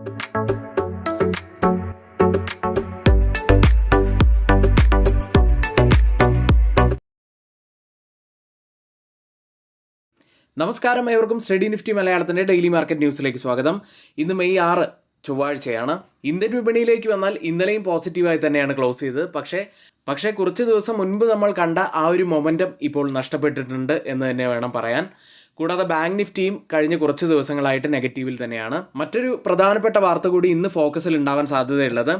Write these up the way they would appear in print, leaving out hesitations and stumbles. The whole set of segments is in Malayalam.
നമസ്കാരം, ഏവർക്കും സ്റ്റഡി നിഫ്റ്റി മലയാളത്തിൻ്റെ ഡെയിലി മാർക്കറ്റ് ന്യൂസിലേക്ക് സ്വാഗതം. ഇന്ന് മെയ് 6 ചൊവ്വാഴ്ചയാണ്. ഇന്ത്യൻ വിപണിയിലേക്ക് വന്നാൽ ഇന്നലെയും പോസിറ്റീവായി തന്നെയാണ് ക്ലോസ് ചെയ്തത്. പക്ഷേ കുറച്ച് ദിവസം മുൻപ് നമ്മൾ കണ്ട ആ ഒരു മൊമെൻറ്റം ഇപ്പോൾ നഷ്ടപ്പെട്ടിട്ടുണ്ട് എന്ന് തന്നെ വേണം പറയാൻ. കൂടാതെ ബാങ്ക് നിഫ്റ്റിയും കഴിഞ്ഞ കുറച്ച് ദിവസങ്ങളായിട്ട് നെഗറ്റീവിൽ തന്നെയാണ്. മറ്റൊരു പ്രധാനപ്പെട്ട വാർത്ത കൂടി ഇന്ന് ഫോക്കസിൽ ഉണ്ടാവാൻ സാധ്യതയുള്ളത്,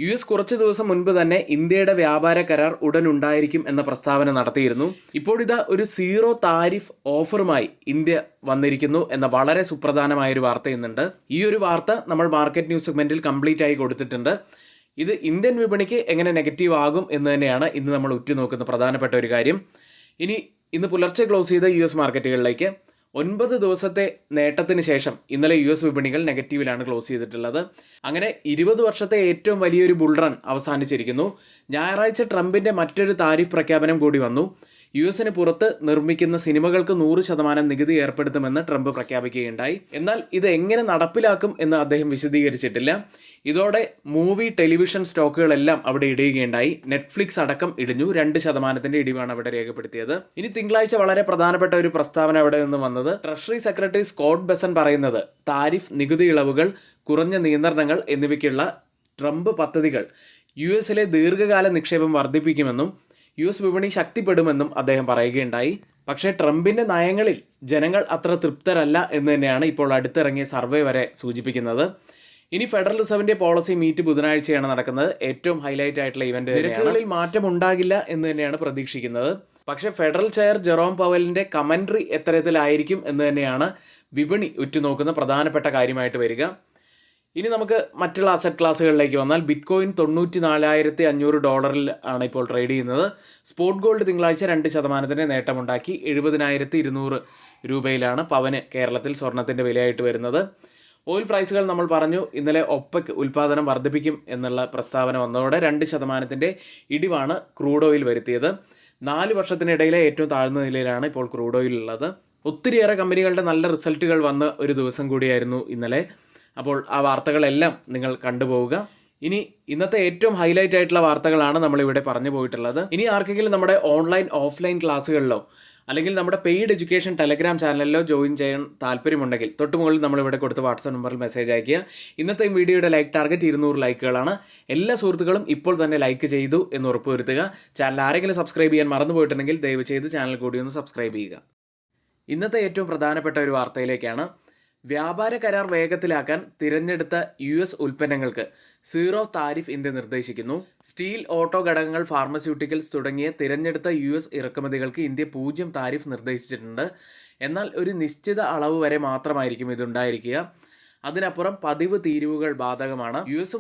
US കുറച്ച് ദിവസം മുൻപ് തന്നെ ഇന്ത്യയുടെ വ്യാപാര കരാർ ഉടൻ ഉണ്ടായിരിക്കും എന്ന പ്രസ്താവന നടത്തിയിരുന്നു. ഇപ്പോൾ ഇതാ ഒരു സീറോ താരിഫ് ഓഫറുമായി ഇന്ത്യ വന്നിരിക്കുന്നു എന്ന വളരെ സുപ്രധാനമായൊരു വാർത്ത ഇന്നുണ്ട്. ഈ ഒരു വാർത്ത നമ്മൾ മാർക്കറ്റ് ന്യൂസ് സെഗ്മെന്റിൽ കംപ്ലീറ്റ് ആയി കൊടുത്തിട്ടുണ്ട്. ഇത് ഇന്ത്യൻ വിപണിക്ക് എങ്ങനെ നെഗറ്റീവ് ആകും എന്ന് തന്നെയാണ് ഇന്ന് നമ്മൾ ഉറ്റുനോക്കുന്ന പ്രധാനപ്പെട്ട ഒരു കാര്യം. ഇന്ന് പുലർച്ചെ ക്ലോസ് ചെയ്ത US മാർക്കറ്റുകളിലേക്ക് 9 ദിവസത്തെ നേട്ടത്തിന് ശേഷം ഇന്നലെ US വിപണികൾ നെഗറ്റീവിലാണ് ക്ലോസ് ചെയ്തിട്ടുള്ളത്. അങ്ങനെ 20 വർഷത്തെ ഏറ്റവും വലിയൊരു ബുൾ റൺ അവസാനിച്ചിരിക്കുന്നു. ഞായറാഴ്ച ട്രംപിന്റെ മറ്റൊരു താരിഫ് പ്രഖ്യാപനം കൂടി വന്നു. US പുറത്ത് നിർമ്മിക്കുന്ന സിനിമകൾക്ക് 100% നികുതി ഏർപ്പെടുത്തുമെന്ന് ട്രംപ് പ്രഖ്യാപിക്കുകയുണ്ടായി. എന്നാൽ ഇത് എങ്ങനെ നടപ്പിലാക്കും എന്ന് അദ്ദേഹം വിശദീകരിച്ചിട്ടില്ല. ഇതോടെ മൂവി, ടെലിവിഷൻ സ്റ്റോക്കുകളെല്ലാം അവിടെ ഇടിയുകയുണ്ടായി. നെറ്റ്ഫ്ലിക്സ് അടക്കം ഇടിഞ്ഞു. 2% ഇടിവാണ് അവിടെ രേഖപ്പെടുത്തിയത്. ഇനി തിങ്കളാഴ്ച വളരെ പ്രധാനപ്പെട്ട ഒരു പ്രസ്താവന അവിടെ നിന്ന് വന്നത്, ട്രഷറി സെക്രട്ടറി സ്കോട്ട് ബെസൻ പറയുന്നത്, താരിഫ്, നികുതി ഇളവുകൾ, കുറഞ്ഞ നിയന്ത്രണങ്ങൾ എന്നിവയ്ക്കുള്ള ട്രംപ് പദ്ധതികൾ US ദീർഘകാല നിക്ഷേപം വർദ്ധിപ്പിക്കുമെന്നും US വിപണി ശക്തിപ്പെടുമെന്നും അദ്ദേഹം പറയുകയുണ്ടായി. പക്ഷേ ട്രംപിന്റെ നയങ്ങളിൽ ജനങ്ങൾ അത്ര തൃപ്തരല്ല എന്ന് തന്നെയാണ് ഇപ്പോൾ അടുത്തിറങ്ങിയ സർവേ വരെ സൂചിപ്പിക്കുന്നത്. ഇനി ഫെഡറൽ റിസർവിന്റെ പോളിസി മീറ്റ് ബുധനാഴ്ചയാണ് നടക്കുന്നത്. ഏറ്റവും ഹൈലൈറ്റ് ആയിട്ടുള്ള ഇവന്റ്. നിരക്കുകളിൽ മാറ്റം ഉണ്ടാകില്ല എന്ന് തന്നെയാണ് പ്രതീക്ഷിക്കുന്നത്. പക്ഷേ ഫെഡറൽ ചെയർ ജെറോം പവലിന്റെ കമന്ററി എത്തരത്തിലായിരിക്കും എന്ന് തന്നെയാണ് വിപണി ഉറ്റുനോക്കുന്ന പ്രധാനപ്പെട്ട കാര്യമായിട്ട് വരിക. ഇനി നമുക്ക് മറ്റുള്ള അസറ്റ് ക്ലാസ്സുകളിലേക്ക് വന്നാൽ, ബിറ്റ്കോയിൻ $94,500 ആണ് ഇപ്പോൾ ട്രേഡ് ചെയ്യുന്നത്. സ്പോട്ട് ഗോൾഡ് തിങ്കളാഴ്ച 2% നേട്ടമുണ്ടാക്കി 70,200 രൂപയിലാണ് പവന് കേരളത്തിൽ സ്വർണത്തിൻ്റെ വിലയായിട്ട് വരുന്നത്. ഓയിൽ പ്രൈസുകൾ നമ്മൾ പറഞ്ഞു, ഇന്നലെ ഒപെക് ഉൽപ്പാദനം വർദ്ധിപ്പിക്കും എന്നുള്ള പ്രസ്താവന വന്നതോടെ 2% ഇടിവാണ് ക്രൂഡ് ഓയിൽ വരുത്തിയത്. 4 വർഷത്തിനിടയിലെ ഏറ്റവും താഴ്ന്ന നിലയിലാണ് ഇപ്പോൾ ക്രൂഡ് ഓയിൽ ഉള്ളത്. ഒത്തിരിയേറെ കമ്പനികളുടെ നല്ല റിസൾട്ടുകൾ വന്ന ഒരു ദിവസം കൂടിയായിരുന്നു ഇന്നലെ. അപ്പോൾ ആ വാർത്തകളെല്ലാം നിങ്ങൾ കണ്ടുപോവുക. ഇനി ഇന്നത്തെ ഏറ്റവും ഹൈലൈറ്റ് ആയിട്ടുള്ള വാർത്തകളാണ് നമ്മളിവിടെ പറഞ്ഞു പോയിട്ടുള്ളത്. ഇനി ആർക്കെങ്കിലും നമ്മുടെ ഓൺലൈൻ, ഓഫ്ലൈൻ ക്ലാസ്സുകളിലോ അല്ലെങ്കിൽ നമ്മുടെ പെയ്ഡ് എഡ്യൂക്കേഷൻ ടെലഗ്രാം ചാനലിലോ ജോയിൻ ചെയ്യാൻ താല്പര്യമുണ്ടെങ്കിൽ തൊട്ടുമുകളിൽ നമ്മളിവിടെ കൊടുത്ത വാട്സാപ്പ് നമ്പറിൽ മെസ്സേജ് അയയ്ക്കുക. ഇന്നത്തെ വീഡിയോയുടെ ലൈക്ക് ടാർഗറ്റ് 200 ലൈക്കുകളാണ്. എല്ലാ സുഹൃത്തുക്കളും ഇപ്പോൾ തന്നെ ലൈക്ക് ചെയ്തു എന്ന് ഉറപ്പുവരുത്തുക. ചാനൽ ആരെങ്കിലും സബ്സ്ക്രൈബ് ചെയ്യാൻ മറന്നുപോയിട്ടുണ്ടെങ്കിൽ ദയവ് ചെയ്ത് ചാനൽ കൂടി ഒന്ന് സബ്സ്ക്രൈബ് ചെയ്യുക. ഇന്നത്തെ ഏറ്റവും പ്രധാനപ്പെട്ട ഒരു വാർത്തയിലേക്കാണ്. വ്യാപാര കരാർ വേഗത്തിലാക്കാൻ തിരഞ്ഞെടുത്ത US ഉൽപ്പന്നങ്ങൾക്ക് സീറോ താരിഫ് ഇന്ത്യ നിർദ്ദേശിക്കുന്നു. സ്റ്റീൽ, ഓട്ടോ ഘടകങ്ങൾ, ഫാർമസ്യൂട്ടിക്കൽസ് തുടങ്ങിയ തിരഞ്ഞെടുത്ത US ഇറക്കുമതികൾക്ക് ഇന്ത്യ 0 താരിഫ് നിർദ്ദേശിച്ചിട്ടുണ്ട്. എന്നാൽ ഒരു നിശ്ചിത അളവ് വരെ മാത്രമായിരിക്കും ഇതുണ്ടായിരിക്കുക. അതിനപ്പുറം പതിവ് തീരുവകൾ ബാധകമാണ്. US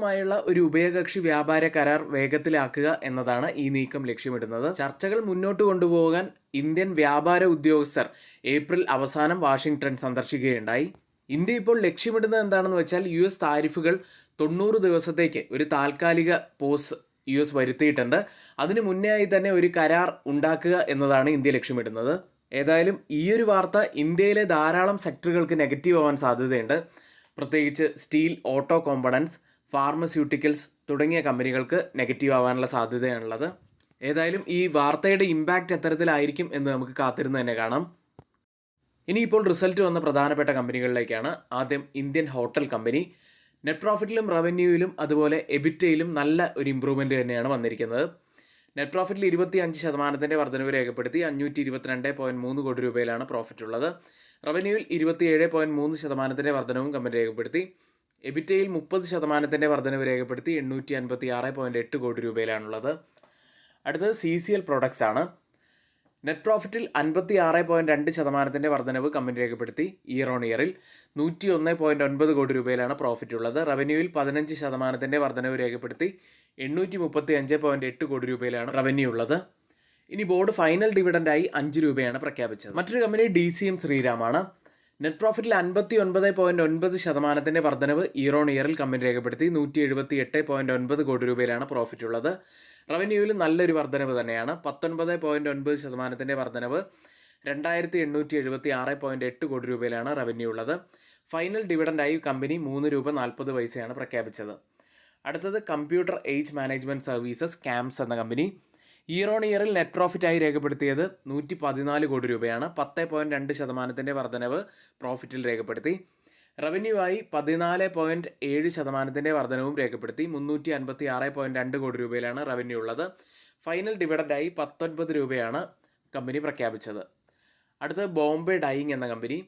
ഒരു ഉഭയകക്ഷി വ്യാപാര കരാർ വേഗത്തിലാക്കുക എന്നതാണ് ഈ നീക്കം ലക്ഷ്യമിടുന്നത്. ചർച്ചകൾ മുന്നോട്ട് കൊണ്ടുപോകാൻ ഇന്ത്യൻ വ്യാപാര ഉദ്യോഗസ്ഥർ ഏപ്രിൽ അവസാനം വാഷിംഗ്ടൺ സന്ദർശിക്കുകയുണ്ടായി. ഇന്ത്യ ഇപ്പോൾ ലക്ഷ്യമിടുന്നത് എന്താണെന്ന് വെച്ചാൽ, US താരിഫുകൾ 90 ദിവസത്തേക്ക് ഒരു താൽക്കാലിക പോസ് US വരുത്തിയിട്ടുണ്ട്. അതിന് മുന്നേ ആയി തന്നെ ഒരു കരാർ ഉണ്ടാക്കുക എന്നതാണ് ഇന്ത്യ ലക്ഷ്യമിടുന്നത്. ഏതായാലും ഈ ഒരു വാർത്ത ഇന്ത്യയിലെ ധാരാളം സെക്ടറുകൾക്ക് നെഗറ്റീവ് ആവാൻ സാധ്യതയുണ്ട്. പ്രത്യേകിച്ച് സ്റ്റീൽ, ഓട്ടോ കോമ്പണൻസ്, ഫാർമസ്യൂട്ടിക്കൽസ് തുടങ്ങിയ കമ്പനികൾക്ക് നെഗറ്റീവ് ആവാനുള്ള സാധ്യതയാണുള്ളത്. ഏതായാലും ഈ വാർത്തയുടെ ഇമ്പാക്റ്റ് എത്തരത്തിലായിരിക്കും എന്ന് നമുക്ക് കാത്തിരുന്ന് തന്നെ കാണാം. ഇനിയിപ്പോൾ റിസൾട്ട് വന്ന പ്രധാനപ്പെട്ട കമ്പനികളിലേക്കാണ്. ആദ്യം ഇന്ത്യൻ ഹോട്ടൽ കമ്പനി. നെറ്റ് പ്രോഫിറ്റിലും റവന്യൂയിലും അതുപോലെ എബിറ്റയിലും നല്ല ഒരു ഇമ്പ്രൂവ്മെൻറ്റ് തന്നെയാണ് വന്നിരിക്കുന്നത്. നെറ്റ് പ്രോഫിറ്റിൽ 25% വർധനവ് രേഖപ്പെടുത്തി 522.3 കോടി രൂപയിലാണ് പ്രോഫിറ്റ് ഉള്ളത്. റവന്യൂവിൽ 27.3% വർധനവും കമ്പനി രേഖപ്പെടുത്തി. എബിറ്റയിൽ 30% വർധനവ് രേഖപ്പെടുത്തി 856.8 കോടി രൂപയിലാണുള്ളത്. അടുത്തത് CCL പ്രൊഡക്ട്സ് ആണ്. നെറ്റ് പ്രോഫിറ്റിൽ 56.2% വർധനവ് കമ്പനി രേഖപ്പെടുത്തി. ഇയർ ഓൺ ഇയറിൽ 101.9 കോടി രൂപയിലാണ് പ്രോഫിറ്റ് ഉള്ളത്. റവന്യൂവിൽ 15% വർധനവ് രേഖപ്പെടുത്തി 835.8 കോടി രൂപയിലാണ് റവന്യൂ ഉള്ളത്. ഇനി ബോർഡ് ഫൈനൽ ഡിവിഡൻഡായി 5 രൂപയാണ് പ്രഖ്യാപിച്ചത്. മറ്റൊരു കമ്പനി DCM ശ്രീരാമാണ്. നെറ്റ് പ്രോഫിറ്റിൽ 59.9% വർധനവ് ഇയർ ഓൺ ഇയറിൽ കമ്പനി രേഖപ്പെടുത്തി. 178.9 കോടി രൂപയിലാണ് പ്രോഫിറ്റ് ഉള്ളത്. റവന്യൂവിൽ നല്ലൊരു വർധനവ് തന്നെയാണ്. 19.9% വർധനവ് 2876.8 കോടി രൂപയിലാണ് റവന്യൂ ഉള്ളത്. ഫൈനൽ ഡിവിഡൻഡായി കമ്പനി 3 രൂപ 40 പൈസയാണ് പ്രഖ്യാപിച്ചത്. അടുത്തത് computer age management services CAMS എന്ന കമ്പനി. ഇയർ ഓൺ ഇയറിൽ നെറ്റ് പ്രോഫിറ്റായി രേഖപ്പെടുത്തിയത് 114 കോടി രൂപയാണ്. 10.2% വർധനവ് പ്രോഫിറ്റിൽ രേഖപ്പെടുത്തി. റവന്യൂ ആയി 14.7% വർധനവും രേഖപ്പെടുത്തി. 356.2 കോടി രൂപയിലാണ് റവന്യൂ ഉള്ളത്. ഫൈനൽ ഡിവിഡൻഡായി 19 രൂപയാണ് കമ്പനി പ്രഖ്യാപിച്ചത്. അടുത്തത് ബോംബെ ഡൈയിങ് എന്ന കമ്പനി.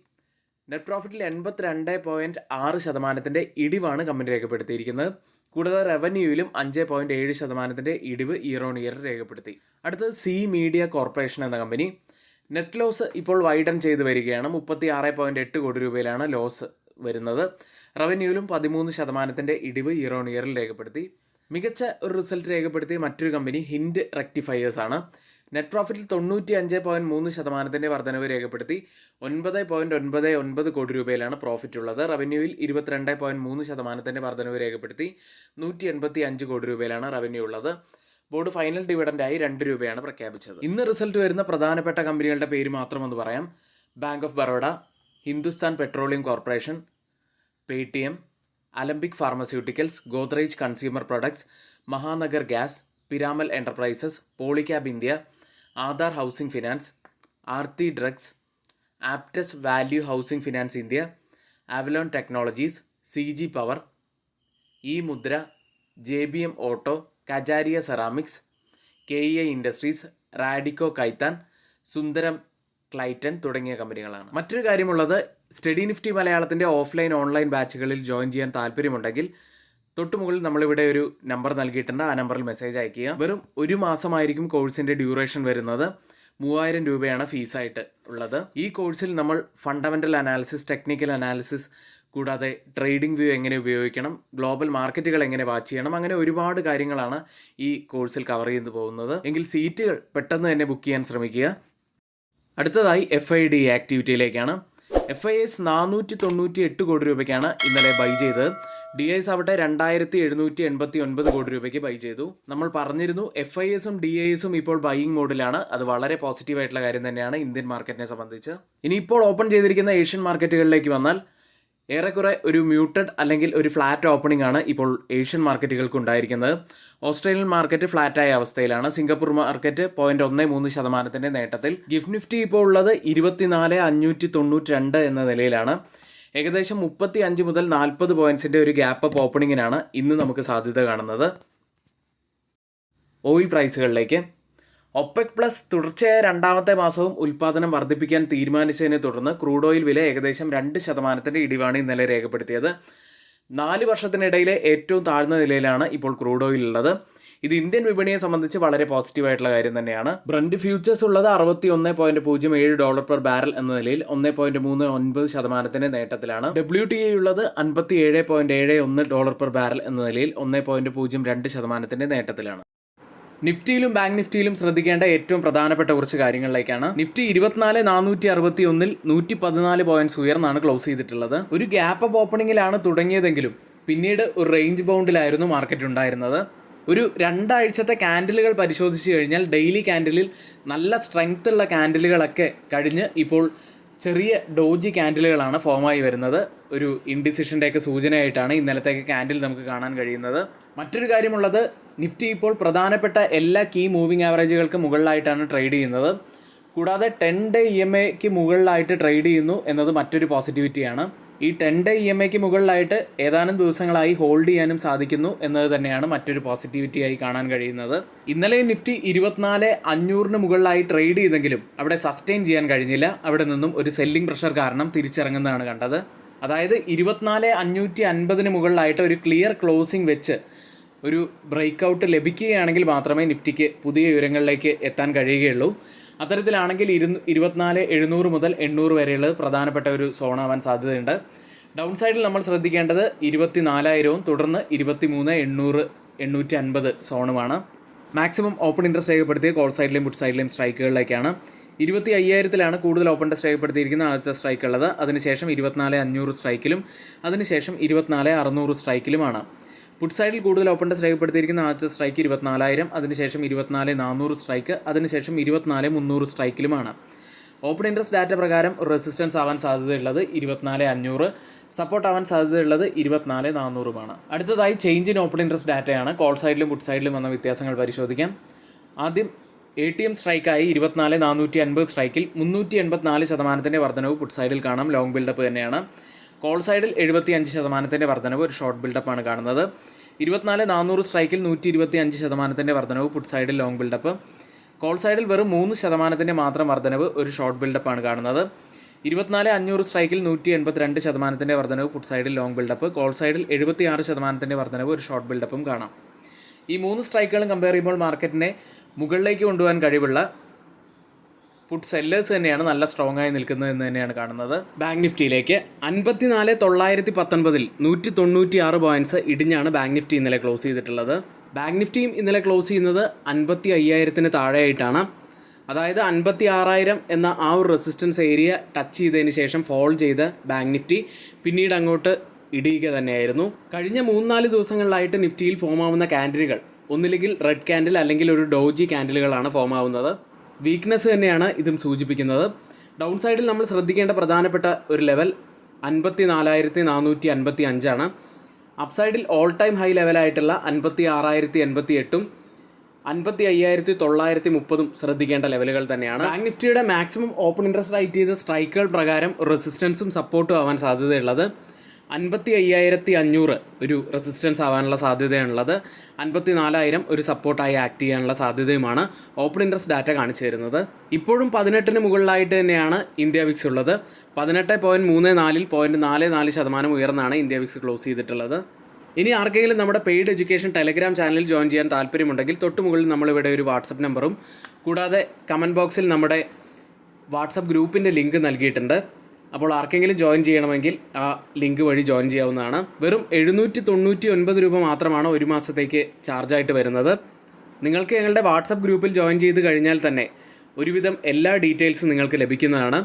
നെറ്റ് പ്രോഫിറ്റിൽ 82.6% ഇടിവാണ് കമ്പനി രേഖപ്പെടുത്തിയിരിക്കുന്നത്. കൂടാതെ റവന്യൂവിലും 5.7% ഇടിവ് ഇയർ ഓൺ ഇയർ രേഖപ്പെടുത്തി. അടുത്തത് സി മീഡിയ കോർപ്പറേഷൻ എന്ന കമ്പനി. നെറ്റ് ലോസ് ഇപ്പോൾ വൈഡൻ ചെയ്ത് വരികയാണ്. 36.8 കോടി രൂപയിലാണ് ലോസ് വരുന്നത്. റവന്യൂവിലും 13% ഇടിവ് ഇയർ ഓൺ ഇയറിൽ രേഖപ്പെടുത്തി. മികച്ച ഒരു റിസൾട്ട് രേഖപ്പെടുത്തിയ മറ്റൊരു കമ്പനി ഹിൻഡ് റെക്ടിഫയേഴ്സ് ആണ്. നെറ്റ് പ്രോഫിറ്റിൽ 95.3% വർധനവ് രേഖപ്പെടുത്തി. 9.99 കോടി രൂപയിലാണ് പ്രോഫിറ്റ് ഉള്ളത്. റവന്യൂവിൽ 22.3% വർധനവ് രേഖപ്പെടുത്തി. 185 കോടി രൂപയിലാണ് റവന്യൂ ഉള്ളത്. ബോർഡ് ഫൈനൽ ഡിവിഡൻഡായി 2 രൂപയാണ് പ്രഖ്യാപിച്ചത്. ഇന്ന് റിസൾട്ട് വരുന്ന പ്രധാനപ്പെട്ട കമ്പനികളുടെ പേര് മാത്രമൊന്ന് പറയാം. Bank of Baroda, Hindustan Petroleum Corporation, Paytm, Alembic Pharmaceuticals, Godrej Consumer Products, Mahanagar Gas, Piramal Enterprises, Polycab India, Aadhaar Housing Finance, Aarti Drugs, Aptus Value Housing Finance India, Avalon Technologies, CG Power, E Mudra, JBM Auto, Kajaria Ceramics, KEI Industries, Radico Khaitan, Sundaram Clayton തുടങ്ങിയ കമ്പനികളാണ്. മറ്റൊരു കാര്യമുള്ളത്, സ്റ്റഡി നിഫ്റ്റി മലയാളത്തിൻ്റെ ഓഫ്ലൈൻ ഓൺലൈൻ ബാച്ചുകളിൽ ജോയിൻ ചെയ്യാൻ താല്പര്യമുണ്ടെങ്കിൽ തൊട്ടുമുകളിൽ നമ്മളിവിടെ ഒരു നമ്പർ നൽകിയിട്ടുണ്ട്. ആ നമ്പറിൽ മെസ്സേജ് അയയ്ക്കുക. വെറും 1 മാസമായിരിക്കും കോഴ്സിൻ്റെ ഡ്യൂറേഷൻ വരുന്നത്. 3000 രൂപയാണ് ഫീസായിട്ട് ഉള്ളത്. ഈ കോഴ്സിൽ നമ്മൾ ഫണ്ടമെൻ്റൽ അനാലിസിസ്, ടെക്നിക്കൽ അനാലിസിസ്, കൂടാതെ ട്രേഡിംഗ് വ്യൂ എങ്ങനെ ഉപയോഗിക്കണം, ഗ്ലോബൽ മാർക്കറ്റുകൾ എങ്ങനെ വാച്ച് ചെയ്യണം, അങ്ങനെ ഒരുപാട് കാര്യങ്ങളാണ് ഈ കോഴ്സിൽ കവർ ചെയ്തു പോകുന്നത്. എങ്കിൽ സീറ്റുകൾ പെട്ടെന്ന് തന്നെ ബുക്ക് ചെയ്യാൻ ശ്രമിക്കുക. അടുത്തതായി FID ആക്ടിവിറ്റിയിലേക്കാണ്. FIS 498 കോടി രൂപയ്ക്കാണ് ഇന്നലെ ബൈ ചെയ്തത്. DIS ആവട്ടെ 2789 കോടി രൂപയ്ക്ക് ബൈ ചെയ്തു. നമ്മൾ പറഞ്ഞിരുന്നു FISഉം DISഉം ഇപ്പോൾ ബൈയിങ് മോഡിലാണ്. അത് വളരെ പോസിറ്റീവായിട്ടുള്ള കാര്യം തന്നെയാണ് ഇന്ത്യൻ മാർക്കറ്റിനെ സംബന്ധിച്ച്. ഇനിയിപ്പോൾ ഓപ്പൺ ചെയ്തിരിക്കുന്ന ഏഷ്യൻ മാർക്കറ്റുകളിലേക്ക് വന്നാൽ ഏറെക്കുറെ ഒരു മ്യൂട്ടഡ് അല്ലെങ്കിൽ ഒരു ഫ്ലാറ്റ് ഓപ്പണിംഗ് ആണ് ഇപ്പോൾ ഏഷ്യൻ മാർക്കറ്റുകൾക്ക് ഉണ്ടായിരിക്കുന്നത്. ഓസ്ട്രേലിയൻ മാർക്കറ്റ് ഫ്ലാറ്റായ അവസ്ഥയിലാണ്. സിംഗപ്പൂർ മാർക്കറ്റ് 0.13% നേട്ടത്തിൽ. ഗിഫ്റ്റ് നിഫ്റ്റി ഇപ്പോൾ ഉള്ളത് 24,592 എന്ന നിലയിലാണ്. ഏകദേശം 35 മുതൽ 40 പോയിന്റ്സിൻ്റെ ഒരു ഗ്യാപ്പ് അപ്പ് ഓപ്പണിങ്ങിനാണ് ഇന്ന് നമുക്ക് സാധ്യത കാണുന്നത്. ഓയിൽ പ്രൈസുകളിലേക്ക്. ഒപെക് പ്ലസ് തുടർച്ചയായ 2ാമത്തെ മാസവും ഉൽപ്പാദനം വർദ്ധിപ്പിക്കാൻ തീരുമാനിച്ചതിനെ തുടർന്ന് ക്രൂഡ് ഓയിൽ വില ഏകദേശം 2% ഇടിവാണ് ഇന്നലെ രേഖപ്പെടുത്തിയത്. 4 വർഷത്തിനിടയിലെ ഏറ്റവും താഴ്ന്ന നിലയിലാണ് ഇപ്പോൾ ക്രൂഡ് ഓയിൽ ഉള്ളത്. ഇത് ഇന്ത്യൻ വിപണിയെ സംബന്ധിച്ച് വളരെ പോസിറ്റീവായിട്ടുള്ള കാര്യം തന്നെയാണ്. ബ്രന്റ് ഫ്യൂച്ചേഴ്സ് ഉള്ളത് $61.07 പെർ ബാരൽ എന്ന നിലയിൽ 1.39% നേട്ടത്തിലാണ്. WTI ഉള്ളത് $57.71 പെർ ബാരൽ എന്ന നിലയിൽ 1.02% നേട്ടത്തിലാണ്. നിഫ്റ്റിയിലും ബാങ്ക് നിഫ്റ്റിയിലും ശ്രദ്ധിക്കേണ്ട ഏറ്റവും പ്രധാനപ്പെട്ട കുറച്ച് കാര്യങ്ങളിലേക്കാണ്. നിഫ്റ്റി 24,461 114 പോയിന്റ്സ് ഉയർന്നാണ് ക്ലോസ് ചെയ്തിട്ടുള്ളത്. ഒരു ഗ്യാപ്പ് അപ്പ് ഓപ്പണിംഗിലാണ് തുടങ്ങിയതെങ്കിലും പിന്നീട് ഒരു റേഞ്ച് ബൗണ്ടിലായിരുന്നു മാർക്കറ്റ് ഉണ്ടായിരുന്നത്. ഒരു 2 ആഴ്ചത്തെ ക്യാൻഡിലുകൾ പരിശോധിച്ച് കഴിഞ്ഞാൽ ഡെയിലി ക്യാൻഡിലിൽ നല്ല സ്ട്രെങ്ത് ഉള്ള ക്യാൻഡിലുകളൊക്കെ കഴിഞ്ഞ് ഇപ്പോൾ ചെറിയ ഡോജി ക്യാൻഡിലുകളാണ് ഫോമായി വരുന്നത്. ഒരു ഇൻഡിസിഷൻ്റെയൊക്കെ സൂചനയായിട്ടാണ് ഇന്നലത്തേക്ക് ക്യാൻഡിൽ നമുക്ക് കാണാൻ കഴിയുന്നത്. മറ്റൊരു കാര്യമുള്ളത്, നിഫ്റ്റി ഇപ്പോൾ പ്രധാനപ്പെട്ട എല്ലാ കീ മൂവിംഗ് ആവറേജുകൾക്ക് മുകളിലായിട്ടാണ് ട്രേഡ് ചെയ്യുന്നത്. കൂടാതെ 10-day EMAയ്ക്ക് മുകളിലായിട്ട് ട്രേഡ് ചെയ്യുന്നു എന്നത് മറ്റൊരു പോസിറ്റിവിറ്റിയാണ്. ഈ 10-day EMAയ്ക്ക് മുകളിലായിട്ട് ഏതാനും ദിവസങ്ങളായി ഹോൾഡ് ചെയ്യാനും സാധിക്കുന്നു എന്നത് തന്നെയാണ് മറ്റൊരു പോസിറ്റിവിറ്റിയായി കാണാൻ കഴിയുന്നത്. ഇന്നലെ നിഫ്റ്റി 24,500 മുകളിലായി ട്രേഡ് ചെയ്തെങ്കിലും അവിടെ സസ്റ്റെയിൻ ചെയ്യാൻ കഴിഞ്ഞില്ല. അവിടെ നിന്നും ഒരു സെല്ലിംഗ് പ്രഷർ കാരണം തിരിച്ചിറങ്ങുന്നതാണ് കണ്ടത്. അതായത് 24,550 മുകളിലായിട്ട് ഒരു ക്ലിയർ ക്ലോസിംഗ് വെച്ച് ഒരു ബ്രേക്ക് ഔട്ട് ലഭിക്കുകയാണെങ്കിൽ മാത്രമേ നിഫ്റ്റിക്ക് പുതിയ ഉയരങ്ങളിലേക്ക് എത്താൻ കഴിയുകയുള്ളൂ. അത്തരത്തിലാണെങ്കിൽ 24,700 മുതൽ 800 വരെയുള്ളത് പ്രധാനപ്പെട്ട ഒരു സോണാവാൻ സാധ്യതയുണ്ട്. ഡൗൺ സൈഡിൽ നമ്മൾ ശ്രദ്ധിക്കേണ്ടത് 24,000 തുടർന്ന് 23,800 850 സോണുമാണ്. മാക്സിമം ഓപ്പൺ ഇൻട്രസ്റ്റ് രേഖപ്പെടുത്തിയ കോൾ സൈഡിലെയും പുട്ട് സൈഡിലെയും സ്ട്രൈക്കുകളിലേക്കാണ്. 25,000 ഓപ്പൺ ഇൻട്രസ്റ്റ് രേഖപ്പെടുത്തിയിരിക്കുന്ന ആദ്യത്തെ സ്ട്രൈക്ക് ഉള്ളത്. അതിനുശേഷം 24,500 സ്ട്രൈക്കിലും അതിനുശേഷം 24,600 സ്ട്രൈക്കിലുമാണ്. പുട്ട് സൈഡിൽ കൂടുതൽ ഓപ്പൺ ഇൻട്രസ്റ്റ് രേഖപ്പെടുത്തിയിരിക്കുന്ന ആദ്യത്തെ സ്ട്രൈക്ക് 24,000, അതിനുശേഷം 24,400 സ്ട്രൈക്ക്, അതിനുശേഷം 24,300 സ്ട്രൈക്കിലുമാണ്. ഓപ്പൺ ഇൻട്രസ്റ്റ് ഡാറ്റ പ്രകാരം റെസിസ്റ്റൻസ് ആവാൻ സാധ്യതയുള്ളത് 24,500. സപ്പോർട്ട് ആവാൻ സാധ്യതയുള്ളത് 24,400-മാണ്. അടുത്തതായി ചേഞ്ച് ഇൻ ഓപ്പൺ ഇൻട്രസ്റ്റ് ഡാറ്റയാണ്. കോൾ സൈഡിലും പുട്ട് സൈഡിലും വന്ന വ്യത്യാസങ്ങൾ പരിശോധിക്കാം. ആദ്യം ATM സ്ട്രൈക്കായി 24,450 സ്ട്രൈക്കിൽ 384% വർധനവ് പുട്ട് സൈഡിൽ കാണാം. ലോങ് ബിൽഡപ്പ് തന്നെയാണ്. കോൾ സൈഡിൽ 75% വർധനവ്, ഒരു ഷോർട്ട് ബിൽഡപ്പാണ് കാണുന്നത്. 24,400 സ്ട്രൈക്കിൽ 125% വർധനവ് പുട്ട് സൈഡിൽ ലോങ് ബിൽഡപ്പ്. കോൾ സൈഡിൽ വെറും 3% മാത്രം വർധനവ്, ഒരു ഷോർട്ട് ബിൽഡപ്പാണ് കാണുന്നത്. 24,500 സ്ട്രൈക്കിൽ 182% വർധനവ് പുട്ട് സൈഡിൽ ലോങ് ബിൽഡപ്പ്. കോൾ സൈഡിൽ 76% വർധനവ്, ഒരു ഷോർട്ട് ബിൽഡപ്പും കാണാം. ഈ 3 സ്ട്രൈക്കുകളും കമ്പയർ ചെയ്യുമ്പോൾ മാർക്കറ്റിനെ മുകളിലേക്ക് കൊണ്ടുപോകാൻ കഴിവുള്ള പുട്ട് സെല്ലേഴ്സ് തന്നെയാണ് നല്ല സ്ട്രോങ് ആയി നിൽക്കുന്നത് എന്ന് തന്നെയാണ് കാണുന്നത്. ബാങ്ക് നിഫ്റ്റിയിലേക്ക് 54,919-ൽ 196 പോയിന്റ്സ് ഇടിഞ്ഞാണ് ബാങ്ക് നിഫ്റ്റി ഇന്നലെ ക്ലോസ് ചെയ്തിട്ടുള്ളത്. ബാങ്ക് നിഫ്റ്റിയും ഇന്നലെ ക്ലോസ് ചെയ്യുന്നത് 55,000-ന് താഴെയായിട്ടാണ്. അതായത് 56,000 എന്ന ആ ഒരു റെസിസ്റ്റൻസ് ഏരിയ ടച്ച് ചെയ്തതിന് ശേഷം ഫോൾ ചെയ്ത ബാങ്ക് നിഫ്റ്റി പിന്നീട് അങ്ങോട്ട് ഇടിയുക തന്നെയായിരുന്നു. കഴിഞ്ഞ 3-4 ദിവസങ്ങളിലായിട്ട് നിഫ്റ്റിയിൽ ഫോം ആവുന്ന ക്യാൻഡിലുകൾ ഒന്നില്ലെങ്കിൽ റെഡ് ക്യാൻഡിൽ അല്ലെങ്കിൽ ഒരു ഡോജി ക്യാൻഡിലുകളാണ് ഫോം ആവുന്നത്. വീക്ക്നെസ് തന്നെയാണ് ഇതും സൂചിപ്പിക്കുന്നത്. ഡൗൺ സൈഡിൽ നമ്മൾ ശ്രദ്ധിക്കേണ്ട പ്രധാനപ്പെട്ട ഒരു ലെവൽ 54,455-ആണ്. അപ്സൈഡിൽ ഓൾ ടൈം ഹൈ ലെവലായിട്ടുള്ള 56,088-ഉം 55,930-ഉം ശ്രദ്ധിക്കേണ്ട ലെവലുകൾ തന്നെയാണ്. ബാങ്ക് നിഫ്റ്റിയുടെ മാക്സിമം ഓപ്പൺ ഇൻട്രസ്റ്റ് റൈറ്റ് ചെയ്ത സ്ട്രൈക്കുകൾ പ്രകാരം റെസിസ്റ്റൻസും സപ്പോർട്ടും ആവാൻ സാധ്യതയുള്ളത് 55,500 ഒരു റെസിസ്റ്റൻസ് ആവാനുള്ള സാധ്യതയാണുള്ളത്. 54,000 ഒരു സപ്പോർട്ടായി ആക്ട് ചെയ്യാനുള്ള സാധ്യതയുമാണ് ഓപ്പൺ ഇൻട്രസ്റ്റ് ഡാറ്റ കാണിച്ചു തരുന്നത്. ഇപ്പോഴും 18-ന് മുകളിലായിട്ട് തന്നെയാണ് ഇന്ത്യ വിക്സ് ഉള്ളത്. 18.34-ൽ 0.44% ഉയർന്നാണ് ഇന്ത്യ വിക്സ് ക്ലോസ് ചെയ്തിട്ടുള്ളത്. ഇനി ആർക്കെങ്കിലും നമ്മുടെ പെയ്ഡ് എഡ്യൂക്കേഷൻ ടെലഗ്രാം ചാനലിൽ ജോയിൻ ചെയ്യാൻ താല്പര്യമുണ്ടെങ്കിൽ തൊട്ട് മുകളിൽ നമ്മളിവിടെ ഒരു വാട്സപ്പ് നമ്പറും കൂടാതെ കമൻറ്റ് ബോക്സിൽ നമ്മുടെ വാട്സപ്പ് ഗ്രൂപ്പിൻ്റെ ലിങ്ക് നൽകിയിട്ടുണ്ട്. അപ്പോൾ ആർക്കെങ്കിലും ജോയിൻ ചെയ്യണമെങ്കിൽ ആ ലിങ്ക് വഴി ജോയിൻ ചെയ്യാവുന്നതാണ്. വെറും 799 രൂപ മാത്രമാണ് ഒരു മാസത്തേക്ക് ചാർജായിട്ട് വരുന്നത്. നിങ്ങൾക്ക് ഞങ്ങളുടെ വാട്സപ്പ് ഗ്രൂപ്പിൽ ജോയിൻ ചെയ്ത് കഴിഞ്ഞാൽ തന്നെ ഒരുവിധം എല്ലാ ഡീറ്റെയിൽസും നിങ്ങൾക്ക് ലഭിക്കുന്നതാണ്.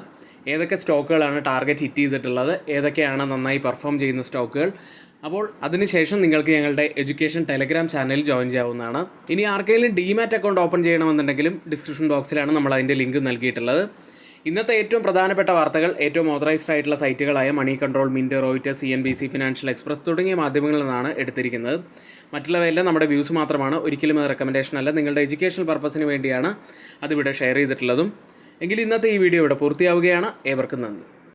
ഏതൊക്കെ സ്റ്റോക്കുകളാണ് ടാർഗറ്റ് ഹിറ്റ് ചെയ്തിട്ടുള്ളത്, ഏതൊക്കെയാണ് നന്നായി പെർഫോം ചെയ്യുന്ന സ്റ്റോക്കുകൾ. അപ്പോൾ അതിനുശേഷം നിങ്ങൾക്ക് ഞങ്ങളുടെ എഡ്യൂക്കേഷൻ ടെലഗ്രാം ചാനലിൽ ജോയിൻ ചെയ്യാവുന്നതാണ്. ഇനി ആർക്കെങ്കിലും ഡിമാറ്റ് അക്കൗണ്ട് ഓപ്പൺ ചെയ്യണമെന്നുണ്ടെങ്കിലും ഡിസ്ക്രിപ്ഷൻ ബോക്സിലാണ് നമ്മൾ അതിൻ്റെ ലിങ്ക് നൽകിയിട്ടുള്ളത്. ഇന്നത്തെ ഏറ്റവും പ്രധാനപ്പെട്ട വാർത്തകൾ ഏറ്റവും ഓതറൈസ്ഡ് ആയിട്ടുള്ള സൈറ്റുകളായ Moneycontrol, Mint, Reuters, CNBC, Financial Express തുടങ്ങിയ മാധ്യമങ്ങളിൽ നിന്നാണ് എടുത്തിരിക്കുന്നത്. മറ്റുള്ളവയെല്ലാം നമ്മുടെ വ്യൂസ് മാത്രമാണ്. ഒരിക്കലും അത് റെക്കമെൻഡേഷൻ അല്ല. നിങ്ങളുടെ എഡ്യൂക്കേഷണൽ പർപ്പസിന് വേണ്ടിയാണ് അതിവിടെ ഷെയർ ചെയ്തിട്ടുള്ളതും. എങ്കിൽ ഇന്നത്തെ ഈ വീഡിയോ ഇവിടെ പൂർത്തിയാവുകയാണ്. ഏവർക്കും നന്ദി.